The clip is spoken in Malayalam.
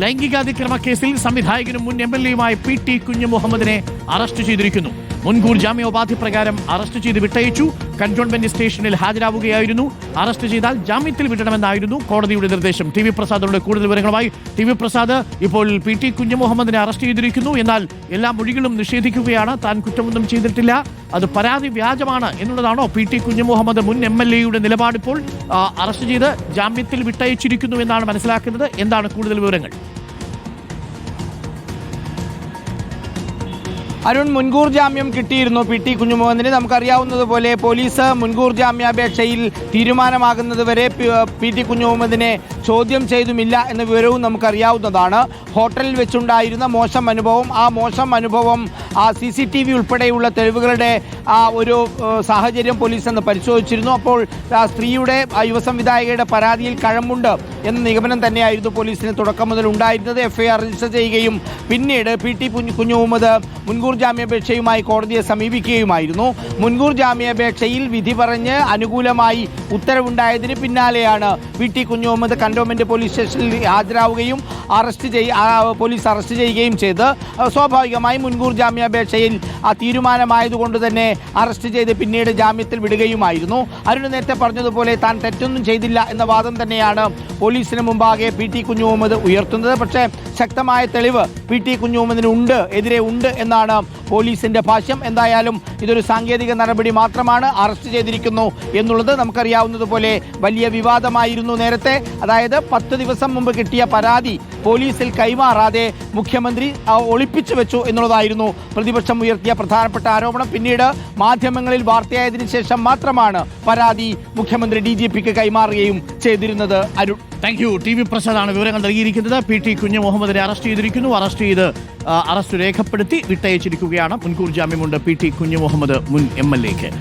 ലൈംഗികാതിക്രമ കേസിൽ സംവിധായകനും മുൻ MLA-യുമായ PT കുഞ്ഞുമുഹമ്മദിനെ അറസ്റ്റ് ചെയ്തിരിക്കുന്നു. മുൻകൂർ ജാമ്യോപാധി പ്രകാരം അറസ്റ്റ് ചെയ്ത് വിട്ടയച്ചു. കന്റോൺമെന്റ് സ്റ്റേഷനിൽ ഹാജരാവുകയായിരുന്നു. അറസ്റ്റ് ചെയ്താൽ ജാമ്യത്തിൽ വിടണമെന്നായിരുന്നു കോടതിയുടെ നിർദ്ദേശം. TV പ്രസാദോട് കൂടുതൽ വിവരങ്ങളുമായി. TV പ്രസാദ്, ഇപ്പോൾ PT കുഞ്ഞുമുഹമ്മദിനെ അറസ്റ്റ് ചെയ്തിരിക്കുന്നു. എന്നാൽ എല്ലാ മൊഴികളും നിഷേധിക്കുകയാണ്. താൻ കുറ്റമൊന്നും ചെയ്തിട്ടില്ല, അത് പരാതി വ്യാജമാണ് എന്നുള്ളതാണോ PT കുഞ്ഞുമുഹമ്മദ് മുൻ MLA-യുടെ നിലപാടിപ്പോൾ? അറസ്റ്റ് ചെയ്ത് ജാമ്യത്തിൽ വിട്ടയച്ചിരിക്കുന്നു എന്നാണ് മനസ്സിലാക്കുന്നത്. എന്താണ് കൂടുതൽ വിവരങ്ങൾ? അരുൺ, മുൻകൂർ ജാമ്യം കിട്ടിയിരുന്നു PT കുഞ്ഞുമുഹമ്മദിന്. നമുക്കറിയാവുന്നതുപോലെ പോലീസ് മുൻകൂർ ജാമ്യാപേക്ഷയിൽ തീരുമാനമാകുന്നതുവരെ PT കുഞ്ഞുമുഹമ്മദിനെ ചോദ്യം ചെയ്തുമില്ല എന്ന വിവരവും നമുക്കറിയാവുന്നതാണ്. ഹോട്ടലിൽ വെച്ചുണ്ടായിരുന്ന മോശം അനുഭവം, ആ മോശം അനുഭവം CCTV ഉൾപ്പെടെയുള്ള തെളിവുകളുടെ ഒരു സാഹചര്യം പോലീസ് അന്ന് പരിശോധിച്ചിരുന്നു. അപ്പോൾ സ്ത്രീയുടെ യുവസംവിധായകയുടെ പരാതിയിൽ കഴമ്പുണ്ട് എന്ന നിഗമനം തന്നെയായിരുന്നു പോലീസിന് തുടക്കം മുതൽ ഉണ്ടായിരുന്നത്. FIR രജിസ്റ്റർ ചെയ്യുകയും പിന്നീട് PT കുഞ്ഞുമുഹമ്മദ് മുൻകൂർ ജാമ്യാപേക്ഷയുമായി കോടതിയെ സമീപിക്കുകയുമായിരുന്നു. മുൻകൂർ ജാമ്യാപേക്ഷയിൽ വിധി പറഞ്ഞ് അനുകൂലമായി ഉത്തരവുണ്ടായതിന് പിന്നാലെയാണ് PT കുഞ്ഞുമുഹമ്മദ് കന്റോൺമെന്റ് പോലീസ് സ്റ്റേഷനിൽ ഹാജരാവുകയും പോലീസ് അറസ്റ്റ് ചെയ്യുകയും ചെയ്ത് സ്വാഭാവികമായി മുൻകൂർ ജാമ്യാപേക്ഷയിൽ തീരുമാനമായതുകൊണ്ട് തന്നെ അറസ്റ്റ് ചെയ്ത് പിന്നീട് ജാമ്യത്തിൽ വിടുകയുമായിരുന്നു. അരുൺ നേരത്തെ പറഞ്ഞതുപോലെ താൻ തെറ്റൊന്നും ചെയ്തില്ല എന്ന വാദം തന്നെയാണ് പോലീസിന് മുമ്പാകെ PT കുഞ്ഞുമുഹമ്മദ് ഉയർത്തുന്നത്. പക്ഷേ ശക്തമായ തെളിവ് PT കുഞ്ഞുമുഹമ്മദിന് എതിരെ ഉണ്ട് എന്നാണ് പോലീസിന്റെ ഭാഷ്യം. എന്തായാലും ഇതൊരു സാങ്കേതിക നടപടി മാത്രമാണ്. അറസ്റ്റ് ചെയ്തിരിക്കുന്നു എന്നുള്ളത് നമുക്കറിയാവുന്നതുപോലെ വലിയ വിവാദമായിരുന്നു നേരത്തെ. അതായത് 10 ദിവസം മുമ്പ് കിട്ടിയ പരാതി പോലീസിൽ കൈമാറാതെ മുഖ്യമന്ത്രി ഒളിപ്പിച്ചു വെച്ചു എന്നുള്ളതായിരുന്നു പ്രതിപക്ഷം ഉയർത്തിയ പ്രധാനപ്പെട്ട ആരോപണം. പിന്നീട് മാധ്യമങ്ങളിൽ വാർത്തയായതിനു ശേഷം മാത്രമാണ് പരാതി മുഖ്യമന്ത്രി DGPക്ക് കൈമാറുകയും ചെയ്തിരുന്നത്. Arun, thank you. TV പ്രസാദാണ് വിവരങ്ങൾ നൽകിയിരിക്കുന്നത്. PT കുഞ്ഞുമുഹമ്മദിനെ അറസ്റ്റ് ചെയ്തിരിക്കുന്നു. അറസ്റ്റ് രേഖപ്പെടുത്തി വിട്ടയച്ചിരിക്കുകയാണ്. മുൻകൂർ ജാമ്യമുണ്ട് PT കുഞ്ഞുമുഹമ്മദ് മുൻ MLA-ക്ക്.